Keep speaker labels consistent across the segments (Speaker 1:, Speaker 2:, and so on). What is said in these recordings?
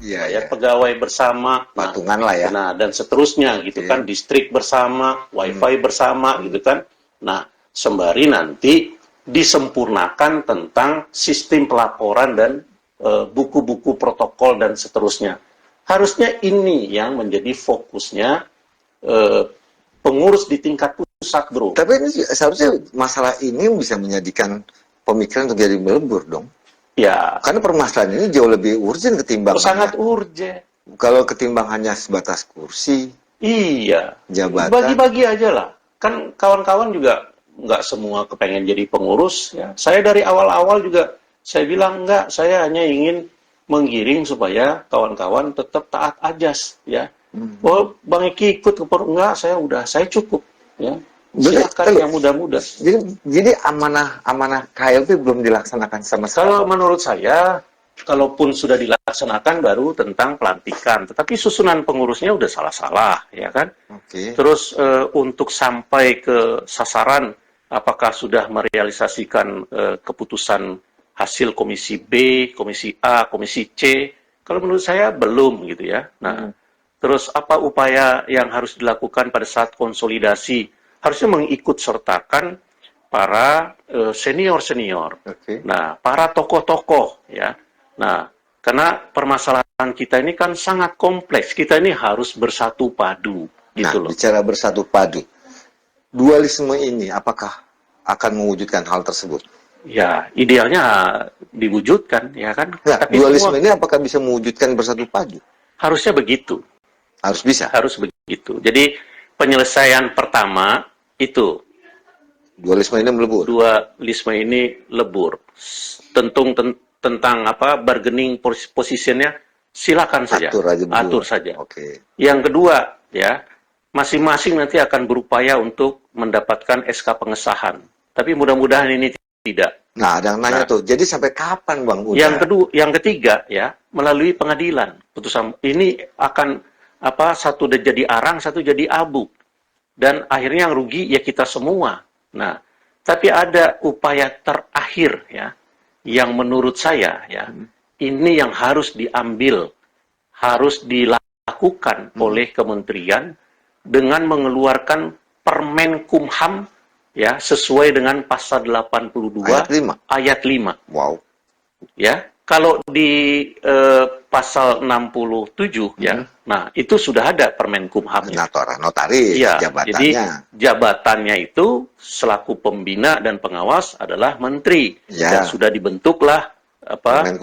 Speaker 1: Iya,
Speaker 2: bayar
Speaker 1: iya.
Speaker 2: pegawai bersama,
Speaker 1: Patungan lah ya.
Speaker 2: nah dan seterusnya gitu
Speaker 1: Oke.
Speaker 2: kan, distrik bersama, wifi bersama gitu kan. Nah, sembari nanti disempurnakan tentang sistem pelaporan dan buku-buku protokol dan seterusnya. Harusnya ini yang menjadi fokusnya eh, pengurus di tingkat pusat, bro.
Speaker 1: Tapi ini seharusnya masalah ini bisa menjadikan pemikiran untuk jadi melebur dong.
Speaker 2: Ya,
Speaker 1: Karena permasalahan ini jauh lebih urgent ketimbang
Speaker 2: sangat
Speaker 1: hanya,
Speaker 2: urgent.
Speaker 1: kalau ketimbang hanya sebatas kursi,
Speaker 2: Iya,
Speaker 1: jabatan.
Speaker 2: bagi-bagi aja lah. Kan kawan-kawan juga nggak semua kepengen jadi pengurus. Ya. Saya dari awal-awal juga saya bilang nggak, saya hanya ingin menggiring supaya kawan-kawan tetap taat ajas. Ya, oh Bang Eki ikut ke enggak, saya cukup. Ya, silakan yang muda-muda.
Speaker 1: Jadi amanah KLB belum dilaksanakan sama sekali.
Speaker 2: Kalau menurut saya, kalaupun sudah dilaksanakan baru tentang pelantikan, tetapi susunan pengurusnya udah salah-salah, ya kan?
Speaker 1: Oke.
Speaker 2: Terus untuk sampai ke sasaran, apakah sudah merealisasikan keputusan hasil komisi B, komisi A, komisi C? Kalau menurut saya belum gitu ya. Nah, terus apa upaya yang harus dilakukan pada saat konsolidasi? Harusnya mengikut sertakan para senior-senior.
Speaker 1: Oke.
Speaker 2: Nah, para tokoh-tokoh ya. Nah, karena permasalahan kita ini kan sangat kompleks. Kita ini harus bersatu padu
Speaker 1: Nah,
Speaker 2: gitu loh.
Speaker 1: bicara bersatu padu, dualisme ini apakah akan mewujudkan hal tersebut?
Speaker 2: Ya, idealnya diwujudkan ya kan.
Speaker 1: Nah,
Speaker 2: Tapi
Speaker 1: dualisme
Speaker 2: semua
Speaker 1: ini apakah bisa mewujudkan bersatu padu?
Speaker 2: harusnya begitu.
Speaker 1: Harus bisa.
Speaker 2: Harus begitu. Jadi penyelesaian pertama itu
Speaker 1: Dualisme ini melebur.
Speaker 2: dualisme ini lebur. Tentang apa bargaining positionnya silakan saja.
Speaker 1: Atur aja berdua.
Speaker 2: Atur saja.
Speaker 1: Oke.
Speaker 2: Yang kedua ya, masing-masing nanti akan berupaya untuk mendapatkan SK pengesahan. Tapi mudah-mudahan ini tidak.
Speaker 1: Nah, ada yang nanya tuh. Jadi sampai kapan, Bang?
Speaker 2: Yang ketiga ya, melalui pengadilan. Putusan ini akan satu jadi arang, satu jadi abu. Dan akhirnya yang rugi ya kita semua. Nah, tapi ada upaya terakhir ya, yang menurut saya ya, ini yang harus diambil, harus dilakukan oleh kementerian dengan mengeluarkan Permen Kumham ya, sesuai dengan pasal 82 ayat 5.
Speaker 1: Wow.
Speaker 2: Ya, kalau di pasal 67 ya, nah itu sudah ada Permen Kumhamnya.
Speaker 1: Notaris,
Speaker 2: ya,
Speaker 1: jabatannya.
Speaker 2: Jadi jabatannya itu selaku pembina dan pengawas adalah menteri.
Speaker 1: Ya.
Speaker 2: Dan sudah dibentuklah Permen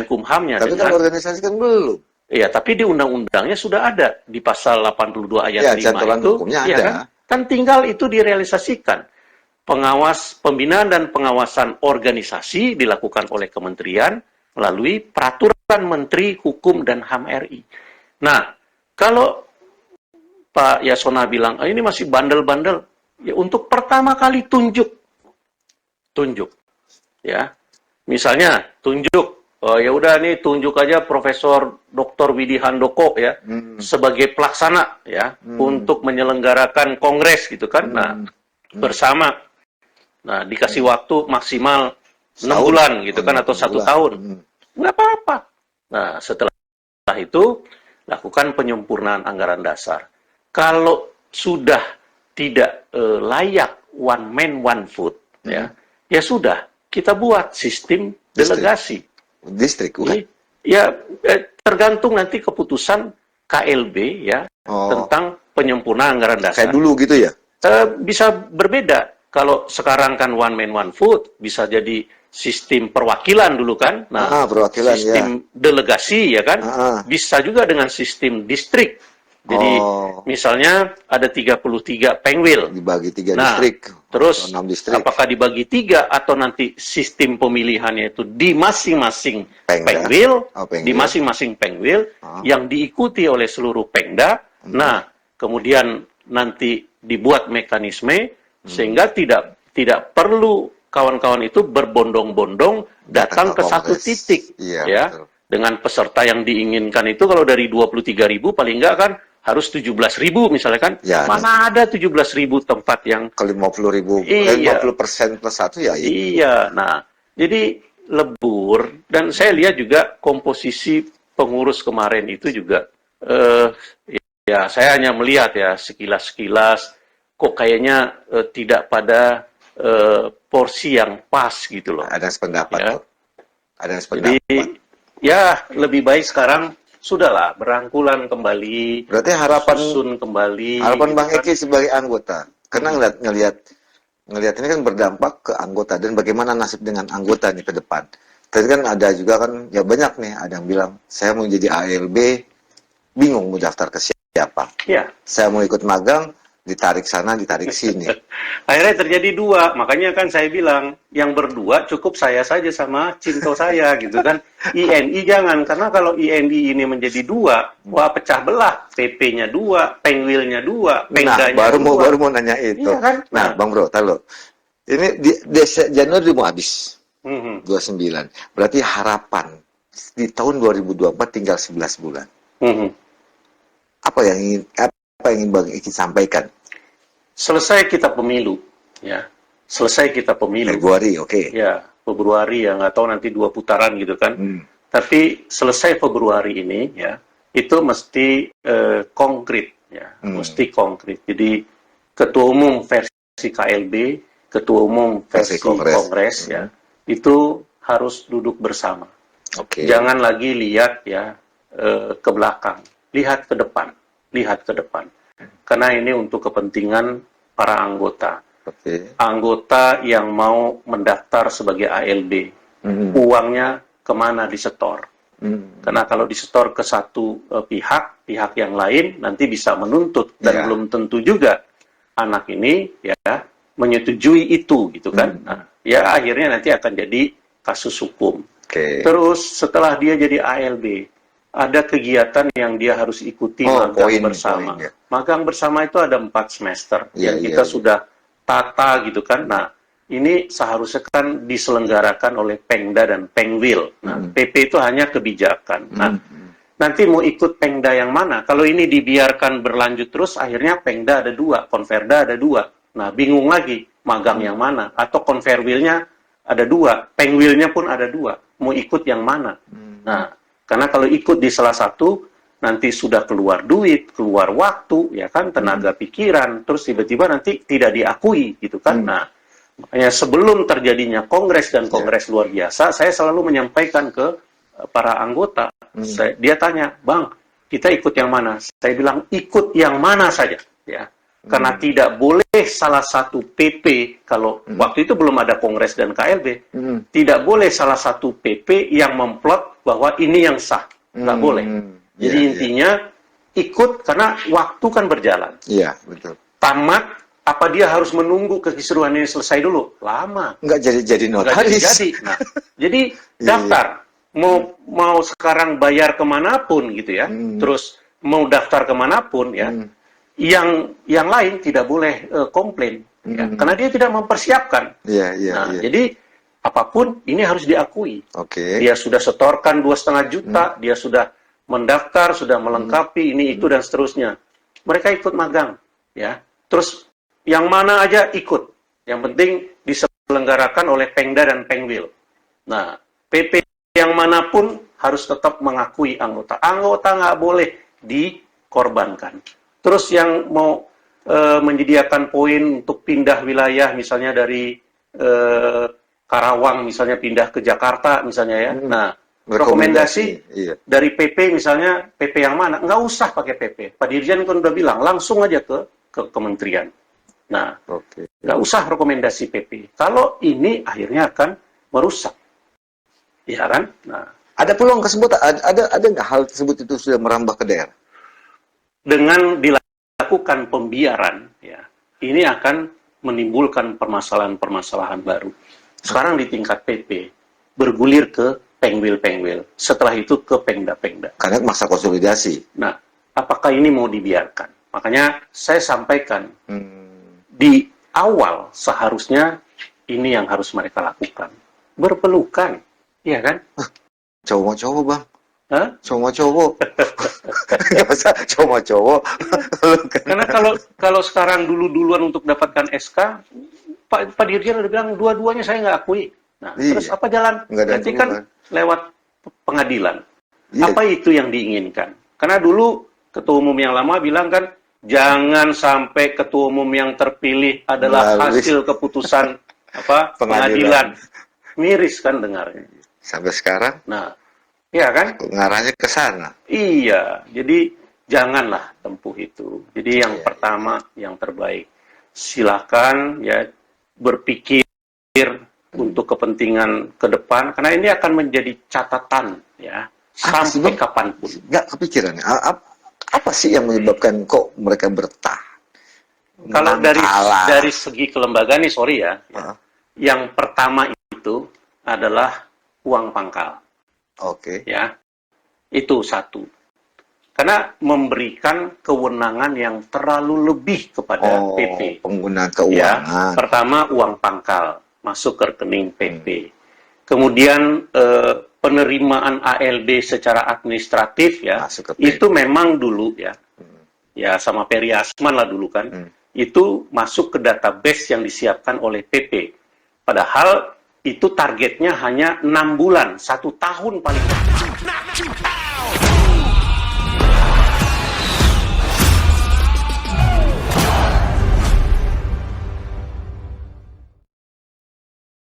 Speaker 2: Kumhamnya.
Speaker 1: Tapi kan organisasi kan belum.
Speaker 2: Iya, tapi di undang-undangnya sudah ada di pasal 82 ayat 5 itu.
Speaker 1: Hukumnya
Speaker 2: ya
Speaker 1: ada.
Speaker 2: Kan tinggal itu direalisasikan. Pembinaan dan pengawasan organisasi dilakukan oleh kementerian melalui peraturan Menteri Hukum dan HAM RI. Nah, kalau Pak Yasona bilang, ini masih bandel-bandel, ya untuk pertama kali tunjuk, ya, misalnya tunjuk, ya udah nih tunjuk aja Profesor Dr. Widi Handoko ya sebagai pelaksana ya untuk menyelenggarakan kongres gitu kan, nah bersama. Nah, dikasih waktu maksimal 6 bulan gitu kan, atau 1 tahun. Nggak apa-apa. Nah, setelah itu, lakukan penyempurnaan anggaran dasar. Kalau sudah tidak layak one man, one vote, ya sudah, kita buat sistem delegasi.
Speaker 1: Distrik, bukan?
Speaker 2: Ya, tergantung nanti keputusan KLB ya, tentang penyempurnaan anggaran dasar.
Speaker 1: Kayak dulu gitu ya?
Speaker 2: Bisa berbeda. Kalau sekarang kan one man one vote, bisa jadi sistem perwakilan dulu kan. Nah,
Speaker 1: perwakilan,
Speaker 2: sistem delegasi ya kan. Bisa juga dengan sistem distrik. Jadi misalnya ada 33 pengwil.
Speaker 1: Dibagi 3 distrik.
Speaker 2: Terus
Speaker 1: 6 distrik.
Speaker 2: apakah dibagi 3 atau nanti sistem pemilihannya itu di masing-masing pengwil, di masing-masing pengwil yang diikuti oleh seluruh pengda. Nah, kemudian nanti dibuat mekanisme sehingga tidak perlu kawan-kawan itu berbondong-bondong datang ke satu titik ya betul. Dengan peserta yang diinginkan itu kalau dari 23.000 paling enggak kan harus 17.000 misalnya kan ya, mana ada 17.000 tempat yang
Speaker 1: kalau 50.000 50% plus 1 ya
Speaker 2: iya. Nah, jadi lebur dan saya lihat juga komposisi pengurus kemarin itu juga ya saya hanya melihat ya sekilas-sekilas kok kayaknya tidak pada porsi yang pas gitu loh.
Speaker 1: Ada sependapat
Speaker 2: Ya.
Speaker 1: kok. Ada
Speaker 2: Jadi
Speaker 1: sependapat.
Speaker 2: ya lebih baik sekarang sudahlah berangkulan kembali,
Speaker 1: Berarti harapan
Speaker 2: susun kembali.
Speaker 1: harapan
Speaker 2: gitu
Speaker 1: Bang
Speaker 2: kan.
Speaker 1: Eki sebagai anggota, karena ngelihat ini kan berdampak ke anggota dan bagaimana nasib dengan anggota nih ke depan. Tadi kan ada juga kan ya banyak nih ada yang bilang saya mau jadi ALB bingung mau daftar ke siapa.
Speaker 2: Ya.
Speaker 1: Saya mau ikut magang ditarik sana ditarik sini.
Speaker 2: Akhirnya terjadi dua, makanya kan saya bilang yang berdua cukup saya saja sama cinta saya gitu kan. INI jangan, karena kalau INI ini menjadi dua, wah pecah belah. PP-nya dua, Pengwilnya dua,
Speaker 1: Nah,
Speaker 2: Pengdanya dua.
Speaker 1: baru mau nanya itu.
Speaker 2: Iya kan?
Speaker 1: Nah, Bang Bro, tahu. Ini di Januari mau habis. 29. Berarti harapan di tahun 2024 tinggal 11 bulan. Apa yang ingin Bang Eki sampaikan?
Speaker 2: Selesai kita pemilu, ya. Selesai kita pemilu.
Speaker 1: Februari, oke.
Speaker 2: Ya, Februari ya, nggak tahu nanti 2 putaran gitu kan. Tapi selesai Februari ini, ya, itu mesti konkret, ya, mesti konkret. Jadi ketua umum versi KLB, ketua umum versi Kongres, ya, itu harus duduk bersama.
Speaker 1: Oke.
Speaker 2: Jangan lagi lihat ya ke belakang, lihat ke depan, lihat ke depan. Karena ini untuk kepentingan para anggota. Anggota yang mau mendaftar sebagai ALB, uangnya kemana disetor? Karena kalau disetor ke satu pihak yang lain nanti bisa menuntut dan belum tentu juga anak ini ya menyetujui itu gitu kan. Nah, ya akhirnya nanti akan jadi kasus hukum. Terus setelah dia jadi ALB, ada kegiatan yang dia harus ikuti magang bersama. Magang bersama itu ada 4 semester yang kita sudah tata gitu kan. Nah, ini seharusnya kan diselenggarakan oleh Pengda dan Pengwil. Nah, PP itu hanya kebijakan. Nah, nanti mau ikut Pengda yang mana? Kalau ini dibiarkan berlanjut terus, akhirnya Pengda ada 2, Konverda ada 2. Nah, bingung lagi magang yang mana? Atau Konverwilnya ada 2, Pengwilnya pun ada 2. Mau ikut yang mana? Nah, karena kalau ikut di salah satu, nanti sudah keluar duit, keluar waktu, ya kan, tenaga pikiran, terus tiba-tiba nanti tidak diakui, gitu kan. Nah, makanya sebelum terjadinya kongres dan kongres luar biasa, saya selalu menyampaikan ke para anggota. Dia tanya, Bang, kita ikut yang mana? Saya bilang, ikut yang mana saja, ya. Karena tidak boleh salah satu PP, kalau waktu itu belum ada kongres dan KLB, tidak boleh salah satu PP yang memplot bahwa ini yang sah. Nggak boleh. Jadi intinya ikut karena waktu kan berjalan.
Speaker 1: Iya, betul.
Speaker 2: Tamat, apa dia harus menunggu kekisruhan ini selesai dulu? Lama.
Speaker 1: Nggak jadi notaris.
Speaker 2: Jadi. Nah, jadi daftar. Mau sekarang bayar kemanapun gitu ya. Terus mau daftar kemanapun ya. Yang lain tidak boleh komplain. Ya, karena dia tidak mempersiapkan. Jadi apapun ini harus diakui. Dia sudah setorkan 2,5 juta, dia sudah mendaftar, sudah melengkapi ini itu dan seterusnya. Mereka ikut magang, ya. Terus yang mana aja ikut. Yang penting diselenggarakan oleh Pengda dan Pengwil. Nah, PP yang manapun harus tetap mengakui anggota. Anggota nggak boleh dikorbankan. Terus yang mau menyediakan poin untuk pindah wilayah, misalnya dari Karawang, misalnya pindah ke Jakarta, misalnya ya. Nah, rekomendasi dari PP, misalnya PP yang mana? Nggak usah pakai PP. Pak Dirjen kan udah bilang, langsung aja ke kementerian. Nah, nggak usah rekomendasi PP. Kalau ini akhirnya akan merusak. Ya kan? Nah,
Speaker 1: ada peluang tersebut, ada nggak hal tersebut itu sudah merambah ke daerah?
Speaker 2: Dengan dilakukan pembiaran, ya, ini akan menimbulkan permasalahan-permasalahan baru. Sekarang di tingkat PP, bergulir ke Pengwil-Pengwil. Setelah itu ke Pengda-Pengda.
Speaker 1: Karena masa konsolidasi.
Speaker 2: Nah, apakah ini mau dibiarkan? Makanya saya sampaikan, di awal seharusnya ini yang harus mereka lakukan. Berpelukan, iya kan?
Speaker 1: Cowok-cowok, Bang.
Speaker 2: Hah?
Speaker 1: Cowok-cowok. Nggak usah cowok-cowok.
Speaker 2: Karena kalau sekarang duluan untuk dapatkan SK, Pak Dirjen udah bilang dua-duanya saya nggak akui. Nah, terus apa jalan? Nanti kan lewat pengadilan.
Speaker 1: Iya.
Speaker 2: Apa itu yang diinginkan? Karena dulu ketua umum yang lama bilang kan, jangan sampai ketua umum yang terpilih adalah
Speaker 1: Melalui
Speaker 2: hasil keputusan
Speaker 1: pengadilan.
Speaker 2: pengadilan. Miris kan dengarnya.
Speaker 1: Sampai sekarang
Speaker 2: Nah, ya kan?
Speaker 1: kok ngarahnya ke sana.
Speaker 2: Iya, jadi janganlah tempuh itu. Jadi yang
Speaker 1: Iya,
Speaker 2: pertama, yang terbaik, silakan ya berpikir untuk kepentingan ke depan, karena ini akan menjadi catatan ya
Speaker 1: Apa sih,
Speaker 2: sampai
Speaker 1: Bang?
Speaker 2: kapanpun.
Speaker 1: Nggak kepikiran ya? Apa sih yang menyebabkan kok mereka bertahan?
Speaker 2: Kalau
Speaker 1: Menang kalah.
Speaker 2: dari segi kelembagaan nih, sorry ya,
Speaker 1: Ah,
Speaker 2: yang pertama itu adalah uang pangkal,
Speaker 1: Oke.
Speaker 2: ya, itu satu. Karena memberikan kewenangan yang terlalu lebih kepada
Speaker 1: Oh,
Speaker 2: PP.
Speaker 1: penggunaan
Speaker 2: Ya,
Speaker 1: keuangan.
Speaker 2: pertama uang pangkal masuk ke rekening PP. Kemudian penerimaan ALB secara administratif ya,
Speaker 1: Masuk ke PP.
Speaker 2: itu memang dulu ya, ya sama Peri Asman lah dulu kan, itu masuk ke database yang disiapkan oleh PP. Padahal itu targetnya hanya 6 bulan, 1 tahun paling.